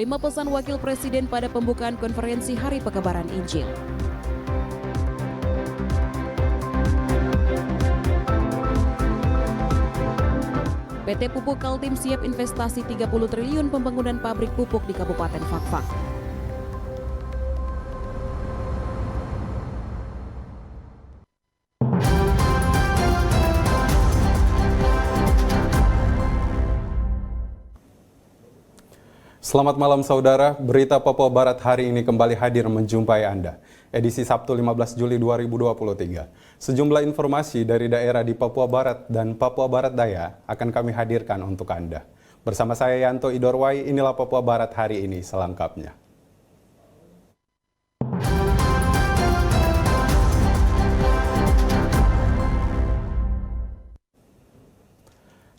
5 pesan Wakil Presiden pada pembukaan konferensi Hari Pekebaran Injil. PT Pupuk Kaltim siap investasi 30 triliun pembangunan pabrik pupuk di Kabupaten Fakfak. Selamat malam saudara, berita Papua Barat hari ini kembali hadir menjumpai Anda. Edisi Sabtu 15 Juli 2023. Sejumlah informasi dari daerah di Papua Barat dan Papua Barat Daya akan kami hadirkan untuk Anda. Bersama saya Yanto Idorwai, inilah Papua Barat hari ini selengkapnya.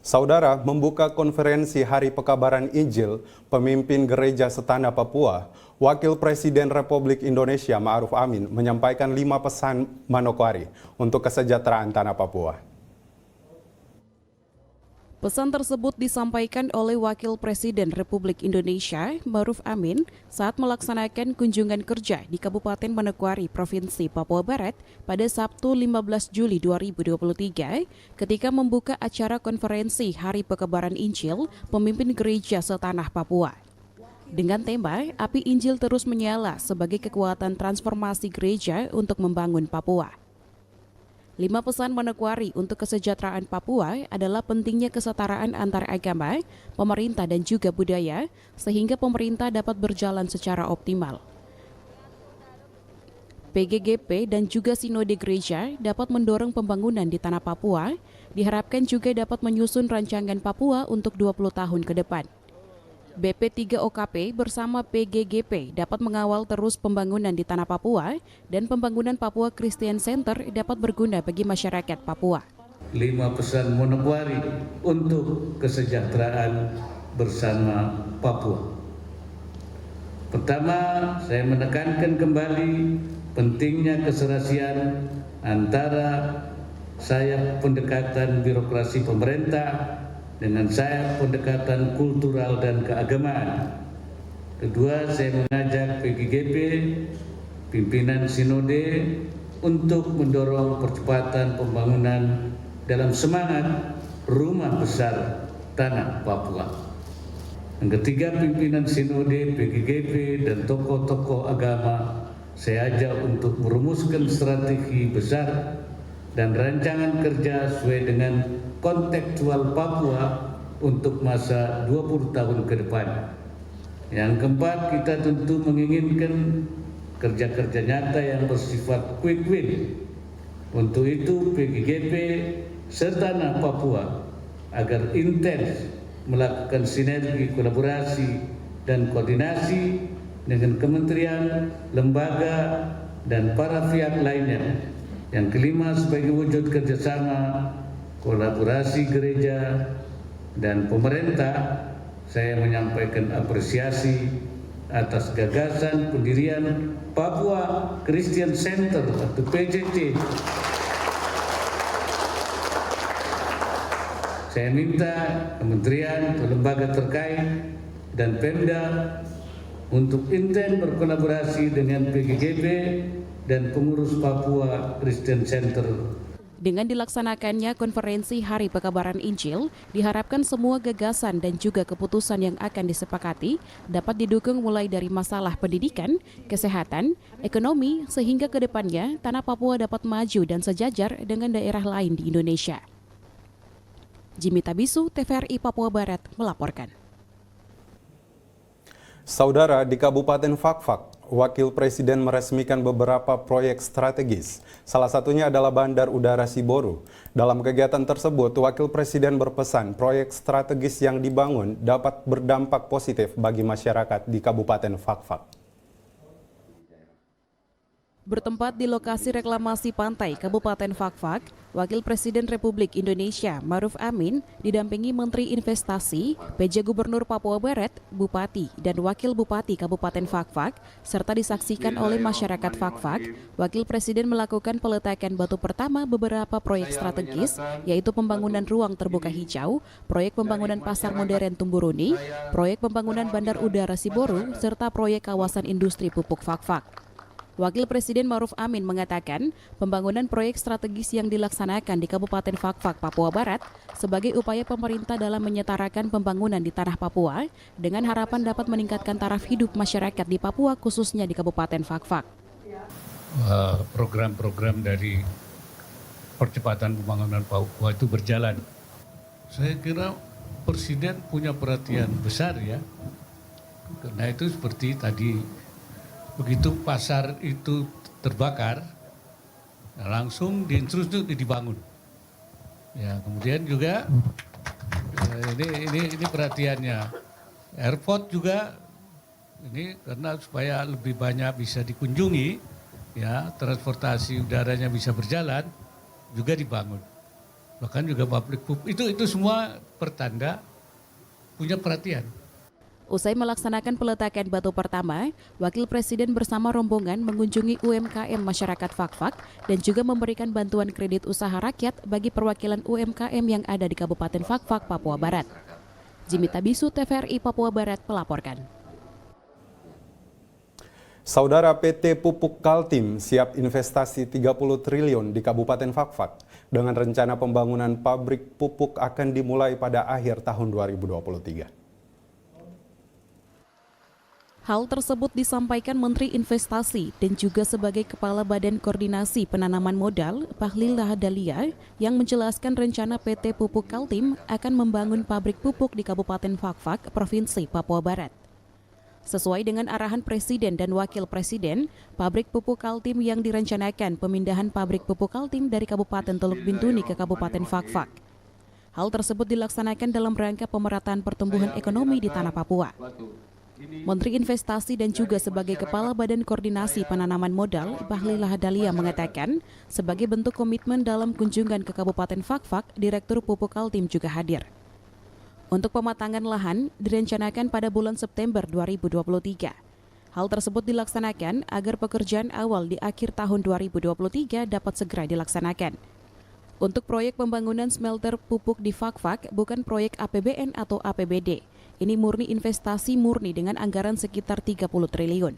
Saudara, membuka konferensi Hari Pekebaran Injil, pemimpin Gereja Setana Papua, Wakil Presiden Republik Indonesia Ma'ruf Amin menyampaikan 5 pesan Manokwari untuk kesejahteraan tanah Papua. Pesan tersebut disampaikan oleh Wakil Presiden Republik Indonesia Ma'ruf Amin saat melaksanakan kunjungan kerja di Kabupaten Manokwari, Provinsi Papua Barat pada Sabtu 15 Juli 2023 ketika membuka acara konferensi Hari Pekebaran Injil Pemimpin Gereja Setanah Papua. Dengan tema, api Injil terus menyala sebagai kekuatan transformasi gereja untuk membangun Papua. 5 pesan Manokwari untuk kesejahteraan Papua adalah pentingnya kesetaraan antar agama, pemerintah dan juga budaya, sehingga pemerintah dapat berjalan secara optimal. PGGP dan juga Sinode Gereja dapat mendorong pembangunan di tanah Papua, diharapkan juga dapat menyusun rancangan Papua untuk 20 tahun ke depan. BP3OKP bersama PGGP dapat mengawal terus pembangunan di tanah Papua dan pembangunan Papua Christian Center dapat berguna bagi masyarakat Papua. 5 pesan Manokwari untuk kesejahteraan bersama Papua. Pertama, saya menekankan kembali pentingnya keserasian antara sayap pendekatan birokrasi pemerintah dengan sayap pendekatan kultural dan keagamaan. Kedua, saya mengajak PGGP, pimpinan Sinode, untuk mendorong percepatan pembangunan dalam semangat rumah besar tanah Papua. Yang ketiga, pimpinan Sinode, PGGP, dan tokoh-tokoh agama, saya ajak untuk merumuskan strategi besar dan rancangan kerja sesuai dengan kontekstual Papua untuk masa 20 tahun ke depan. Yang keempat, kita tentu menginginkan kerja-kerja nyata yang bersifat quick win. Untuk itu, PGGP serta tanah Papua agar intens melakukan sinergi kolaborasi dan koordinasi dengan kementerian, lembaga, dan para pihak lainnya. Yang kelima, sebagai wujud kerjasama, kolaborasi gereja dan pemerintah, saya menyampaikan apresiasi atas gagasan pendirian Papua Christian Center atau PCC. Saya minta kementerian atau lembaga terkait dan Pemda untuk intens berkolaborasi dengan PGGP dan pengurus Papua Christian Center. Dengan dilaksanakannya konferensi Hari Pekebaran Injil, diharapkan semua gagasan dan juga keputusan yang akan disepakati dapat didukung mulai dari masalah pendidikan, kesehatan, ekonomi, sehingga ke depannya tanah Papua dapat maju dan sejajar dengan daerah lain di Indonesia. Jimmy Tabisu, TVRI Papua Barat melaporkan. Saudara, di Kabupaten Fakfak, Wakil Presiden meresmikan beberapa proyek strategis. Salah satunya adalah Bandar Udara Siboru. Dalam kegiatan tersebut, Wakil Presiden berpesan proyek strategis yang dibangun dapat berdampak positif bagi masyarakat di Kabupaten Fakfak. Bertempat di lokasi reklamasi pantai Kabupaten Fakfak, Wakil Presiden Republik Indonesia Maruf Amin didampingi Menteri Investasi, PJ Gubernur Papua Barat, Bupati, dan Wakil Bupati Kabupaten Fakfak, serta disaksikan oleh masyarakat Fakfak. Wakil Presiden melakukan peletakan batu pertama beberapa proyek strategis, yaitu pembangunan ruang terbuka hijau, proyek pembangunan pasar modern Tumburuni, proyek pembangunan Bandar Udara Siboru, serta proyek kawasan industri pupuk Fakfak. Wakil Presiden Maruf Amin mengatakan pembangunan proyek strategis yang dilaksanakan di Kabupaten Fakfak, Papua Barat sebagai upaya pemerintah dalam menyetarakan pembangunan di tanah Papua dengan harapan dapat meningkatkan taraf hidup masyarakat di Papua khususnya di Kabupaten Fakfak. Program-program dari percepatan pembangunan Papua itu berjalan. Saya kira Presiden punya perhatian besar ya, karena itu seperti tadi. Begitu pasar itu terbakar, langsung diinstruksi dibangun. Ya, kemudian juga ini perhatiannya. Airport juga ini karena supaya lebih banyak bisa dikunjungi, ya transportasi udaranya bisa berjalan, juga dibangun. Bahkan juga public itu semua pertanda punya perhatian. Usai melaksanakan peletakan batu pertama, Wakil Presiden bersama rombongan mengunjungi UMKM masyarakat Fakfak dan juga memberikan bantuan kredit usaha rakyat bagi perwakilan UMKM yang ada di Kabupaten Fakfak, Papua Barat. Jimmy Tabisu, TVRI Papua Barat melaporkan. Saudara, PT Pupuk Kaltim siap investasi 30 triliun di Kabupaten Fakfak dengan rencana pembangunan pabrik pupuk akan dimulai pada akhir tahun 2023. Hal tersebut disampaikan Menteri Investasi dan juga sebagai Kepala Badan Koordinasi Penanaman Modal, Bahlil Lahadalia, yang menjelaskan rencana PT Pupuk Kaltim akan membangun pabrik pupuk di Kabupaten Fakfak, Provinsi Papua Barat. Sesuai dengan arahan Presiden dan Wakil Presiden, pabrik pupuk Kaltim yang direncanakan pemindahan pabrik pupuk Kaltim dari Kabupaten Teluk Bintuni ke Kabupaten Fakfak. Hal tersebut dilaksanakan dalam rangka pemerataan pertumbuhan ekonomi di tanah Papua. Menteri Investasi dan juga sebagai Kepala Badan Koordinasi Penanaman Modal, Bahlil Lahadalia mengatakan, sebagai bentuk komitmen dalam kunjungan ke Kabupaten Fakfak, Direktur Pupuk Kaltim juga hadir. Untuk pematangan lahan direncanakan pada bulan September 2023. Hal tersebut dilaksanakan agar pekerjaan awal di akhir tahun 2023 dapat segera dilaksanakan. Untuk proyek pembangunan smelter pupuk di Fakfak bukan proyek APBN atau APBD. Ini murni investasi murni dengan anggaran sekitar 30 triliun.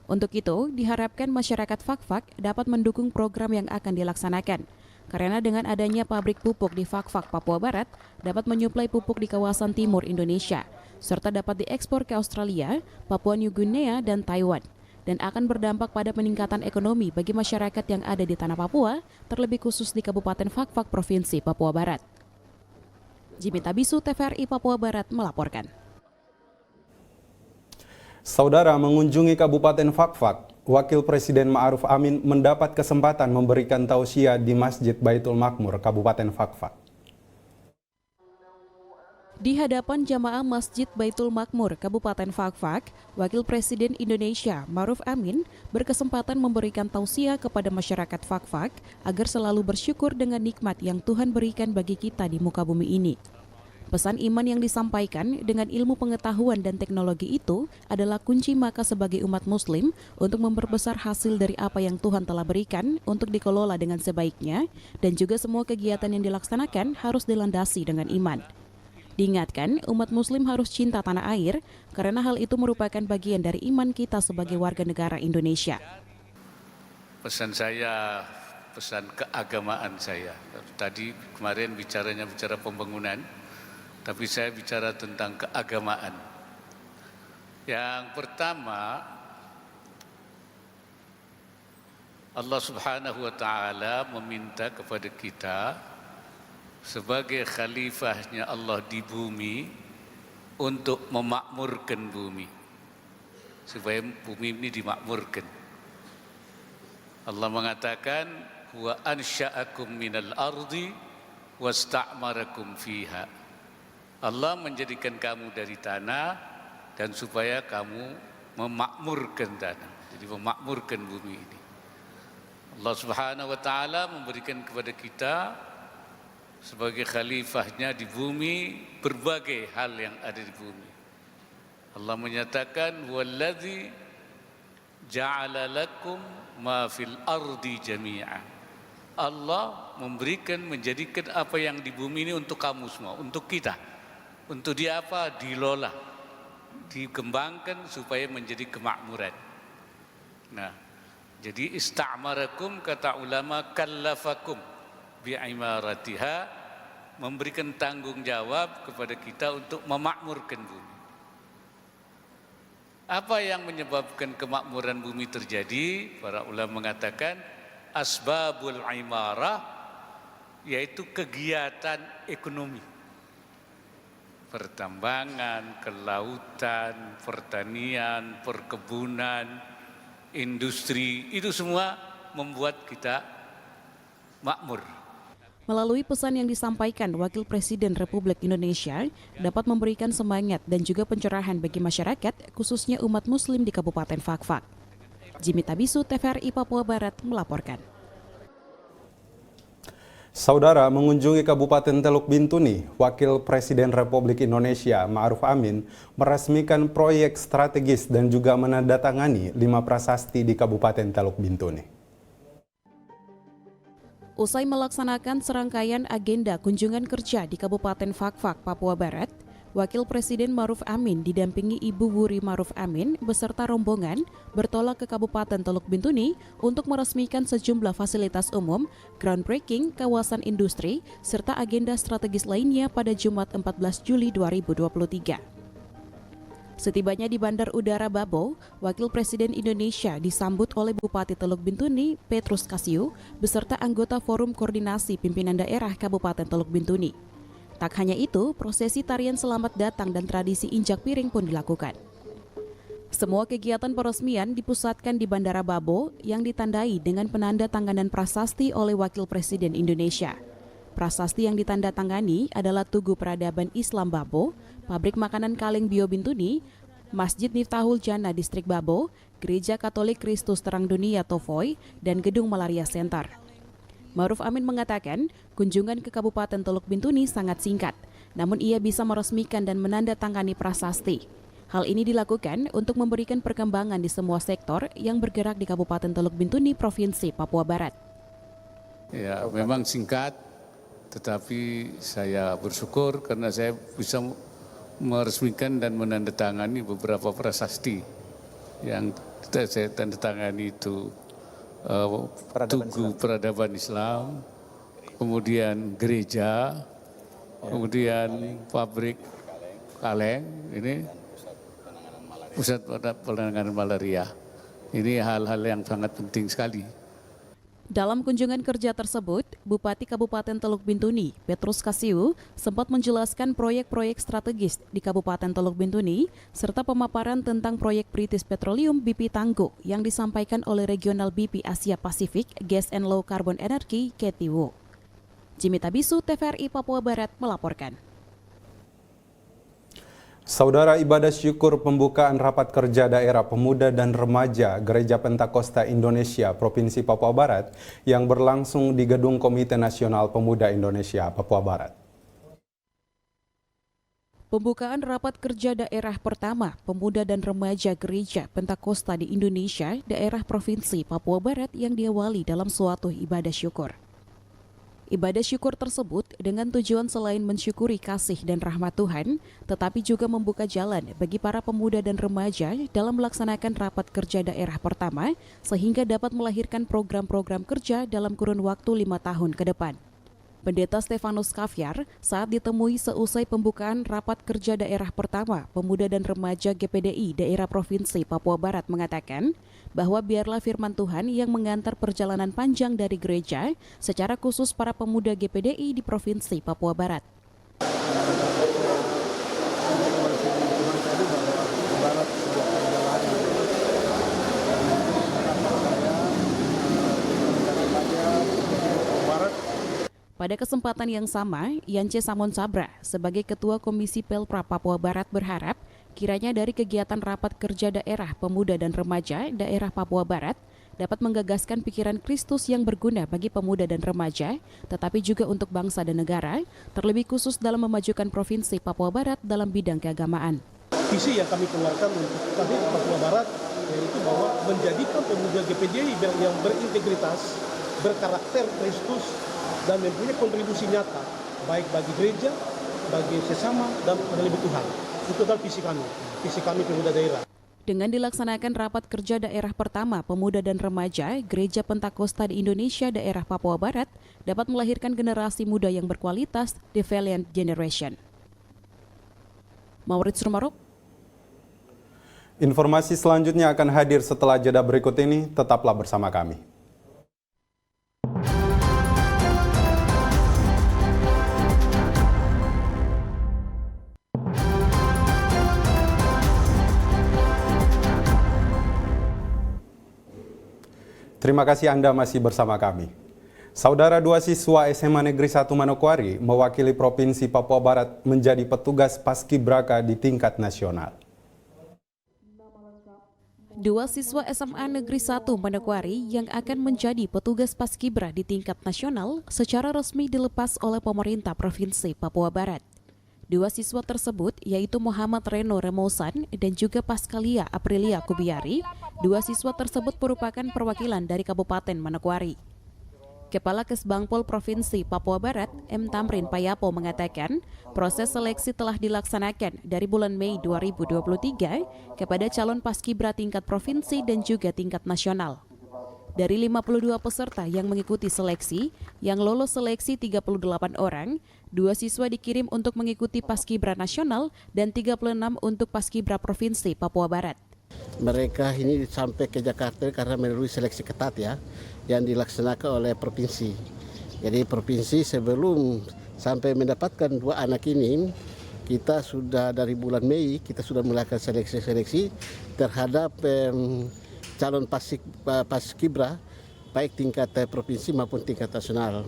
Untuk itu, diharapkan masyarakat Fakfak dapat mendukung program yang akan dilaksanakan. Karena dengan adanya pabrik pupuk di Fakfak, Papua Barat, dapat menyuplai pupuk di kawasan timur Indonesia, serta dapat diekspor ke Australia, Papua New Guinea, dan Taiwan. Dan akan berdampak pada peningkatan ekonomi bagi masyarakat yang ada di tanah Papua, terlebih khusus di Kabupaten Fakfak, Provinsi Papua Barat. Jimmy Tabisu, TVRI Papua Barat melaporkan. Saudara, mengunjungi Kabupaten Fakfak, Wakil Presiden Ma'ruf Amin mendapat kesempatan memberikan tausiah di Masjid Baitul Makmur, Kabupaten Fakfak. Di hadapan jamaah Masjid Baitul Makmur, Kabupaten Fakfak, Wakil Presiden Indonesia Ma'ruf Amin berkesempatan memberikan tausiah kepada masyarakat Fakfak agar selalu bersyukur dengan nikmat yang Tuhan berikan bagi kita di muka bumi ini. Pesan iman yang disampaikan dengan ilmu pengetahuan dan teknologi itu adalah kunci maka sebagai umat muslim untuk memperbesar hasil dari apa yang Tuhan telah berikan untuk dikelola dengan sebaiknya, dan juga semua kegiatan yang dilaksanakan harus dilandasi dengan iman. Diingatkan, umat muslim harus cinta tanah air karena hal itu merupakan bagian dari iman kita sebagai warga negara Indonesia. Pesan saya, pesan keagamaan saya. Tadi kemarin bicara pembangunan, tapi saya bicara tentang keagamaan. Yang pertama, Allah Subhanahu wa Ta'ala meminta kepada kita sebagai khalifahnya Allah di bumi untuk memakmurkan bumi, supaya bumi ini dimakmurkan. Allah mengatakan, wa ansha'akum minal ardi wasta'marakum fiha. Allah menjadikan kamu dari tanah dan supaya kamu memakmurkan tanah. jadi memakmurkan bumi ini. Allah Subhanahu wa taala memberikan kepada kita sebagai khalifahnya di bumi berbagai hal yang ada di bumi. Allah menyatakan wallazi ja'ala lakum ma fil ardi jami'a. Allah menjadikan apa yang di bumi ini untuk kamu semua, untuk kita. Untuk dia apa? Dilola, dikembangkan supaya menjadi kemakmuran. Nah, jadi ista'marakum kata ulama kallafakum bi'imaratiha, memberikan tanggung jawab kepada kita untuk memakmurkan bumi. Apa yang menyebabkan kemakmuran bumi terjadi? Para ulama mengatakan asbabul imarah, yaitu kegiatan ekonomi. Pertambangan, kelautan, pertanian, perkebunan, industri, itu semua membuat kita makmur. Melalui pesan yang disampaikan, Wakil Presiden Republik Indonesia dapat memberikan semangat dan juga pencerahan bagi masyarakat, khususnya umat Muslim di Kabupaten Fakfak. Jimmy Tabisu, TVRI Papua Barat melaporkan. Saudara, mengunjungi Kabupaten Teluk Bintuni, Wakil Presiden Republik Indonesia Ma'ruf Amin meresmikan proyek strategis dan juga menandatangani 5 prasasti di Kabupaten Teluk Bintuni. Usai melaksanakan serangkaian agenda kunjungan kerja di Kabupaten Fakfak, Papua Barat, Wakil Presiden Ma'ruf Amin didampingi Ibu Wuri Ma'ruf Amin beserta rombongan bertolak ke Kabupaten Teluk Bintuni untuk meresmikan sejumlah fasilitas umum, groundbreaking, kawasan industri, serta agenda strategis lainnya pada Jumat 14 Juli 2023. Setibanya di Bandar Udara Babo, Wakil Presiden Indonesia disambut oleh Bupati Teluk Bintuni, Petrus Kasiu, beserta anggota Forum Koordinasi Pimpinan Daerah Kabupaten Teluk Bintuni. Tak hanya itu, prosesi tarian selamat datang dan tradisi injak piring pun dilakukan. Semua kegiatan peresmian dipusatkan di Bandara Babo yang ditandai dengan penanda tanganan prasasti oleh Wakil Presiden Indonesia. Prasasti yang ditandatangani adalah Tugu Peradaban Islam Babo, Pabrik Makanan Kaleng Bio Bintuni, Masjid Miftahul Jannah Distrik Babo, Gereja Katolik Kristus Terang Dunia Tofoy, dan Gedung Malaria Center. Ma'ruf Amin mengatakan, kunjungan ke Kabupaten Teluk Bintuni sangat singkat, namun ia bisa meresmikan dan menandatangani prasasti. Hal ini dilakukan untuk memberikan perkembangan di semua sektor yang bergerak di Kabupaten Teluk Bintuni, Provinsi Papua Barat. Ya, memang singkat, tetapi saya bersyukur karena saya bisa meresmikan dan menandatangani beberapa prasasti yang saya tandatangani itu Tugu Peradaban Islam, kemudian gereja, kemudian pabrik kaleng, ini pusat penanganan malaria. Ini hal-hal yang sangat penting sekali. Dalam kunjungan kerja tersebut, Bupati Kabupaten Teluk Bintuni, Petrus Kasiu, sempat menjelaskan proyek-proyek strategis di Kabupaten Teluk Bintuni, serta pemaparan tentang proyek British Petroleum BP Tangguh yang disampaikan oleh Regional BP Asia Pasifik Gas and Low Carbon Energy, Katie Wu. Jimmy Tabisu, TVRI Papua Barat melaporkan. Saudara, ibadah syukur pembukaan rapat kerja daerah pemuda dan remaja Gereja Pentakosta Indonesia Provinsi Papua Barat yang berlangsung di Gedung Komite Nasional Pemuda Indonesia Papua Barat. Pembukaan rapat kerja daerah pertama pemuda dan remaja Gereja Pentakosta di Indonesia daerah Provinsi Papua Barat yang diawali dalam suatu ibadah syukur. Ibadah syukur tersebut dengan tujuan selain mensyukuri kasih dan rahmat Tuhan, tetapi juga membuka jalan bagi para pemuda dan remaja dalam melaksanakan rapat kerja daerah pertama, sehingga dapat melahirkan program-program kerja dalam kurun waktu 5 tahun ke depan. Pendeta Stefanus Kaviar saat ditemui seusai pembukaan rapat kerja daerah pertama pemuda dan remaja GPDI daerah Provinsi Papua Barat mengatakan bahwa biarlah firman Tuhan yang mengantar perjalanan panjang dari gereja secara khusus para pemuda GPDI di Provinsi Papua Barat. Pada kesempatan yang sama, Yance Samon Sabra sebagai Ketua Komisi Pelpra Papua Barat berharap kiranya dari kegiatan rapat kerja daerah pemuda dan remaja daerah Papua Barat dapat menggagaskan pikiran Kristus yang berguna bagi pemuda dan remaja, tetapi juga untuk bangsa dan negara, terlebih khusus dalam memajukan Provinsi Papua Barat dalam bidang keagamaan. Visi yang kami keluarkan untuk kami Papua Barat yaitu bahwa menjadikan pemuda GPJI yang berintegritas, berkarakter Kristus, dan mempunyai kontribusi nyata baik bagi gereja, bagi sesama, dan terlebih Tuhan. Itu adalah visi kami pemuda daerah. Dengan dilaksanakan rapat kerja daerah pertama pemuda dan remaja, Gereja Pentakosta di Indonesia daerah Papua Barat dapat melahirkan generasi muda yang berkualitas, the valiant generation. Maurits Rumaruk. Informasi selanjutnya akan hadir setelah jeda berikut ini, tetaplah bersama kami. Terima kasih Anda masih bersama kami. Saudara, 2 siswa SMA Negeri 1 Manokwari mewakili Provinsi Papua Barat menjadi petugas paskibraka di tingkat nasional. 2 siswa SMA Negeri 1 Manokwari yang akan menjadi petugas paskibra di tingkat nasional secara resmi dilepas oleh pemerintah Provinsi Papua Barat. 2 siswa tersebut yaitu Muhammad Reno Remosan dan juga Paskalia Aprilia Kubiari. 2 siswa tersebut merupakan perwakilan dari Kabupaten Manokwari. Kepala Kesbangpol Provinsi Papua Barat, M. Tamrin Payapo mengatakan, proses seleksi telah dilaksanakan dari bulan Mei 2023 kepada calon paskibra tingkat provinsi dan juga tingkat nasional. Dari 52 peserta yang mengikuti seleksi, yang lolos seleksi 38 orang, 2 siswa dikirim untuk mengikuti paskibra nasional dan 36 untuk paskibra provinsi Papua Barat. Mereka ini sampai ke Jakarta karena melalui seleksi ketat ya, yang dilaksanakan oleh provinsi. Jadi provinsi sebelum sampai mendapatkan 2 anak ini, kita sudah dari bulan Mei kita sudah melakukan seleksi terhadap calon paskibra baik tingkat provinsi maupun tingkat nasional.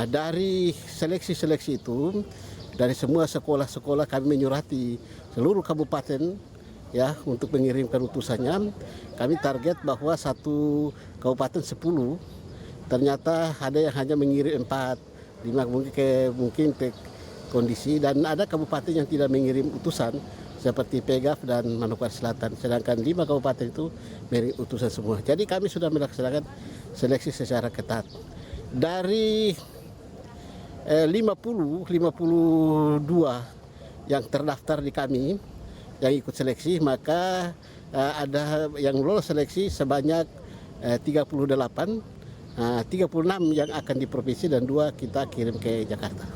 Dari seleksi itu, dari semua sekolah-sekolah kami menyurati seluruh kabupaten ya untuk mengirimkan utusannya. Kami target bahwa satu kabupaten 10, ternyata ada yang hanya mengirim 4, 5 mungkin ke kondisi, dan ada kabupaten yang tidak mengirim utusan seperti Pegaf dan Manokwari Selatan, sedangkan 5 kabupaten itu mengirim utusan semua. Jadi kami sudah melaksanakan seleksi secara ketat. Dari 52 yang terdaftar di kami yang ikut seleksi, maka ada yang lolos seleksi sebanyak 38, 36 yang akan di provinsi dan 2 kita kirim ke Jakarta.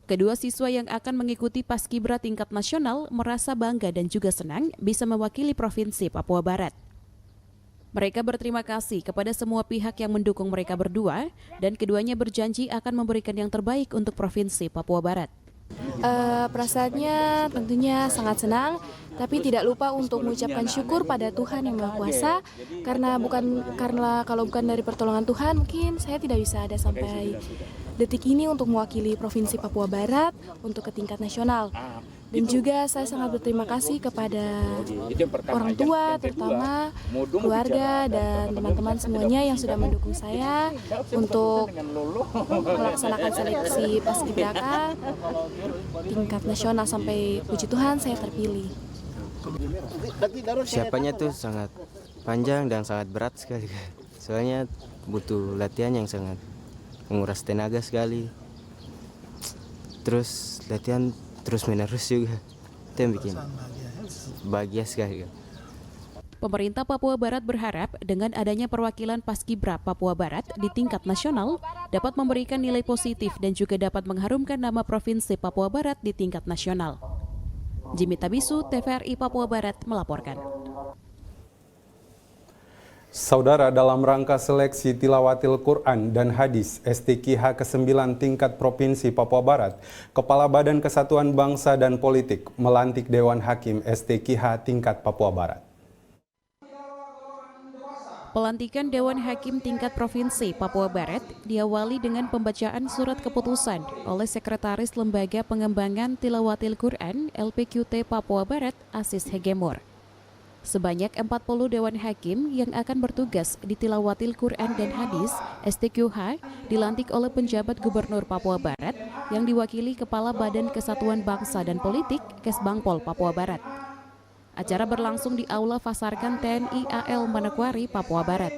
Kedua siswa yang akan mengikuti paskibra tingkat nasional merasa bangga dan juga senang bisa mewakili Provinsi Papua Barat. Mereka berterima kasih kepada semua pihak yang mendukung mereka berdua dan keduanya berjanji akan memberikan yang terbaik untuk Provinsi Papua Barat. Perasaannya tentunya sangat senang, tapi tidak lupa untuk mengucapkan syukur pada Tuhan yang Maha Kuasa, karena kalau bukan dari pertolongan Tuhan mungkin saya tidak bisa ada sampai detik ini untuk mewakili Provinsi Papua Barat untuk ke tingkat nasional. Dan juga saya sangat berterima kasih kepada orang tua, terutama keluarga dan teman-teman semuanya yang sudah mendukung saya untuk melaksanakan seleksi paskibraka tingkat nasional sampai puji Tuhan saya terpilih. Siapanya tuh sangat panjang dan sangat berat sekali. Soalnya butuh latihan yang sangat menguras tenaga sekali. Terus latihan terus menerus juga, itu yang bikin bahagia sekali. Pemerintah Papua Barat berharap dengan adanya perwakilan Paskibra Papua Barat di tingkat nasional dapat memberikan nilai positif dan juga dapat mengharumkan nama Provinsi Papua Barat di tingkat nasional. Jimmy Tabisu, TVRI Papua Barat melaporkan. Saudara, dalam rangka seleksi tilawatil Quran dan hadis STQH ke-9 tingkat Provinsi Papua Barat, Kepala Badan Kesatuan Bangsa dan Politik melantik Dewan Hakim STQH tingkat Papua Barat. Pelantikan Dewan Hakim tingkat Provinsi Papua Barat diawali dengan pembacaan surat keputusan oleh Sekretaris Lembaga Pengembangan Tilawatil Quran LPQT Papua Barat Asis Hegemur. Sebanyak 40 Dewan Hakim yang akan bertugas di Tilawatil Quran dan Hadis STQH dilantik oleh penjabat Gubernur Papua Barat yang diwakili Kepala Badan Kesatuan Bangsa dan Politik Kesbangpol Papua Barat. Acara berlangsung di Aula Fasarkan TNI AL Manokwari, Papua Barat.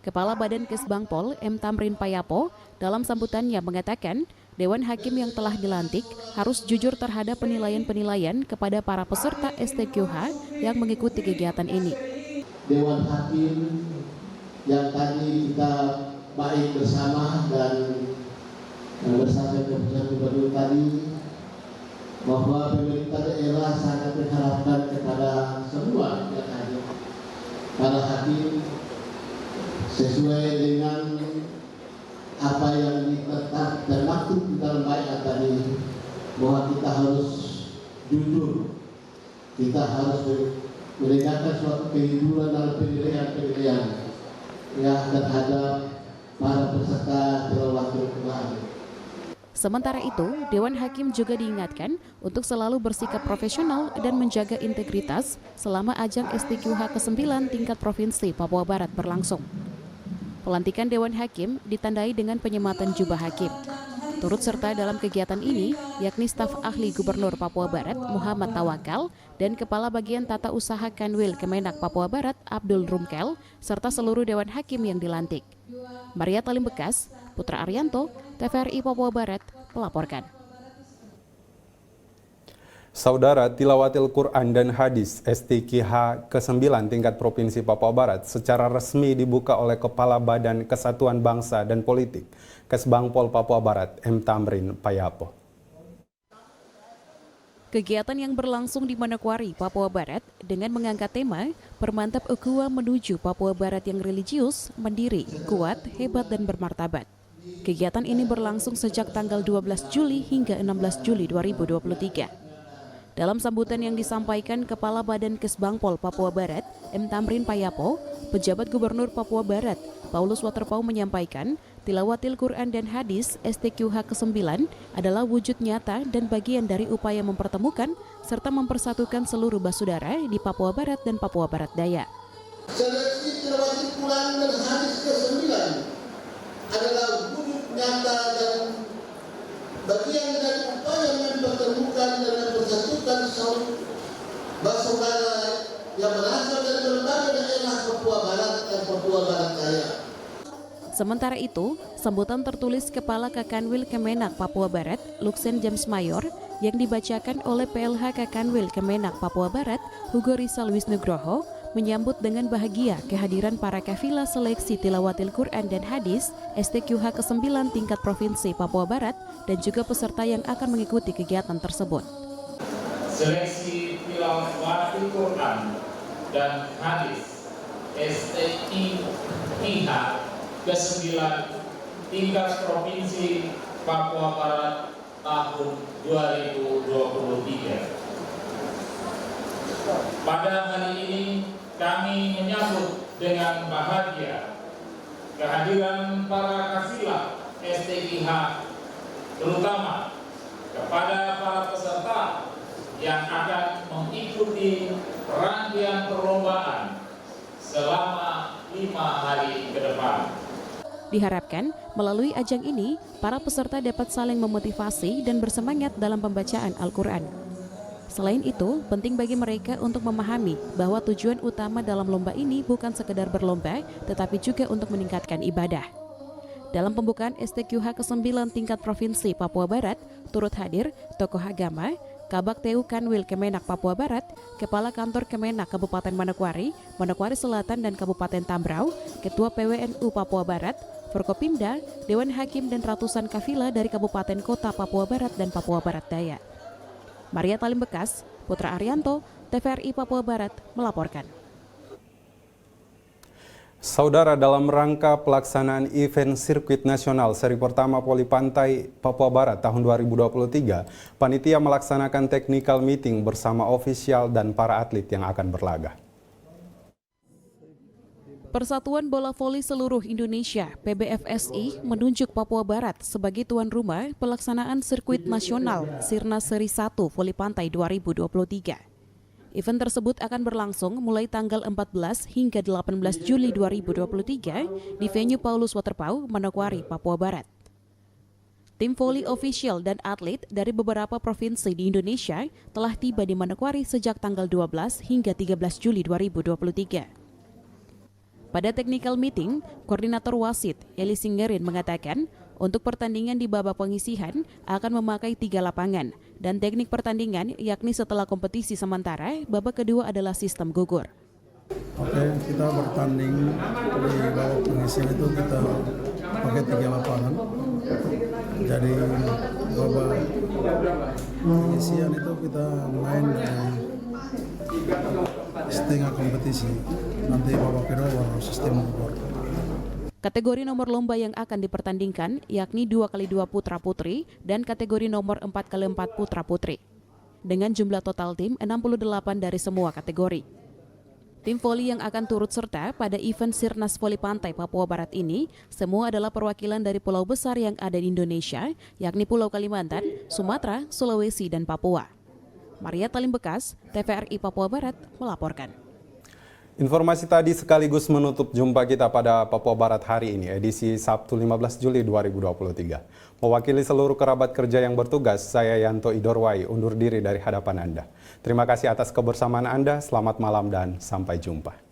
Kepala Badan Kesbangpol M. Tamrin Payapo dalam sambutannya mengatakan Dewan Hakim yang telah dilantik harus jujur terhadap penilaian-penilaian kepada para peserta STQH yang mengikuti kegiatan ini. Dewan Hakim yang tadi kita baik bersama dan bersama keputusan gubernur tadi, bahwa pemerintah daerah sangat mengharapkan kepada semua yang hadir, para hakim, sesuai dengan apa yang ditetap dan maktub di dalam baiat tadi, bahwa kita harus jujur, kita harus menegakkan suatu kejujuran dalam penilaian yang terhadap para peserta Tilawatil Quran. Sementara itu, Dewan Hakim juga diingatkan untuk selalu bersikap profesional dan menjaga integritas selama ajang STQH ke-9 tingkat Provinsi Papua Barat berlangsung. Pelantikan Dewan Hakim ditandai dengan penyematan jubah hakim. Turut serta dalam kegiatan ini, yakni staf ahli Gubernur Papua Barat Muhammad Tawakal dan Kepala Bagian Tata Usaha Kanwil Kemenak Papua Barat Abdul Rumkel, serta seluruh Dewan Hakim yang dilantik. Maria Talim Bekas, Putra Arianto, TVRI Papua Barat melaporkan. Saudara, Tilawatil Quran dan Hadis STQH ke-9 tingkat Provinsi Papua Barat secara resmi dibuka oleh Kepala Badan Kesatuan Bangsa dan Politik Kesbangpol Papua Barat M. Tamrin Payapo. Kegiatan yang berlangsung di Manokwari, Papua Barat dengan mengangkat tema Permantap Ukhuwah menuju Papua Barat yang religius, mandiri, kuat, hebat, dan bermartabat. Kegiatan ini berlangsung sejak tanggal 12 Juli hingga 16 Juli 2023. Dalam sambutan yang disampaikan Kepala Badan Kesbangpol Papua Barat, M. Tamrin Payapo, pejabat Gubernur Papua Barat, Paulus Waterpau menyampaikan, Tilawatil Quran dan Hadis STQH ke-9 adalah wujud nyata dan bagian dari upaya mempertemukan serta mempersatukan seluruh basudara di Papua Barat dan Papua Barat Daya. Seleksi Tilawatil Quran dan Hadis ke-9 adalah wujud nyata dan bagian dari upaya mempertemukan dan mempersatukan saudara yang berasal dari berbagai daerah Papua Barat dan Papua Barat Daya. Sementara itu, sambutan tertulis Kepala Kakanwil Kemenak Papua Barat, Luksen James Mayor, yang dibacakan oleh PLH Kakanwil Kemenak Papua Barat, Hugo Rizal Wisnugroho, menyambut dengan bahagia kehadiran para kafilah seleksi Tilawatil Quran dan Hadis STQH ke-9 tingkat Provinsi Papua Barat dan juga peserta yang akan mengikuti kegiatan tersebut. Seleksi Tilawatil Quran dan Hadis STQH ke-9 tingkat Provinsi Papua Barat tahun 2023. Pada hari ini kami menyambut dengan bahagia kehadiran para kafilah STQH, terutama kepada para peserta yang akan mengikuti rangkaian perlombaan selama 5 hari ke depan. Diharapkan melalui ajang ini, para peserta dapat saling memotivasi dan bersemangat dalam pembacaan Al-Quran. Selain itu, penting bagi mereka untuk memahami bahwa tujuan utama dalam lomba ini bukan sekedar berlomba, tetapi juga untuk meningkatkan ibadah. Dalam pembukaan STQH ke-9 tingkat Provinsi Papua Barat, turut hadir tokoh agama, Kabak TU Kanwil Kemenak Papua Barat, Kepala Kantor Kemenak Kabupaten Manokwari, Manokwari Selatan dan Kabupaten Tambrau, Ketua PWNU Papua Barat, Forkopimda, Dewan Hakim dan ratusan kafilah dari Kabupaten Kota Papua Barat dan Papua Barat Daya. Maria Talim Bekas, Putra Arianto, TVRI Papua Barat melaporkan. Saudara, dalam rangka pelaksanaan event sirkuit nasional seri pertama Poli Pantai Papua Barat tahun 2023, panitia melaksanakan technical meeting bersama ofisial dan para atlet yang akan berlaga. Persatuan Bola Voli Seluruh Indonesia (PBFSI) menunjuk Papua Barat sebagai tuan rumah pelaksanaan sirkuit nasional Sirnas Seri 1 Voli Pantai 2023. Event tersebut akan berlangsung mulai tanggal 14 hingga 18 Juli 2023 di venue Paulus Waterpau, Manokwari, Papua Barat. Tim voli official dan atlet dari beberapa provinsi di Indonesia telah tiba di Manokwari sejak tanggal 12 hingga 13 Juli 2023. Pada technical meeting, Koordinator Wasit Eli Singerin mengatakan untuk pertandingan di babak penyisihan akan memakai 3 lapangan dan teknik pertandingan yakni setelah kompetisi sementara, babak kedua adalah sistem gugur. Oke, kita bertanding di babak penyisihan itu kita pakai 3 lapangan. Jadi babak penyisihan itu kita main setengah kompetisi. Nanti babak kedua baru sistem gugur. Kategori nomor lomba yang akan dipertandingkan yakni 2x2 putra-putri dan kategori nomor 4x4 putra-putri. Dengan jumlah total tim 68 dari semua kategori. Tim voli yang akan turut serta pada event Sirnas Voli Pantai Papua Barat ini semua adalah perwakilan dari pulau besar yang ada di Indonesia, yakni Pulau Kalimantan, Sumatera, Sulawesi, dan Papua. Maria Talim Bekas, TVRI Papua Barat melaporkan. Informasi tadi sekaligus menutup jumpa kita pada Papua Barat hari ini, edisi Sabtu 15 Juli 2023. Mewakili seluruh kerabat kerja yang bertugas, saya Yanto Idorwai undur diri dari hadapan Anda. Terima kasih atas kebersamaan Anda, selamat malam dan sampai jumpa.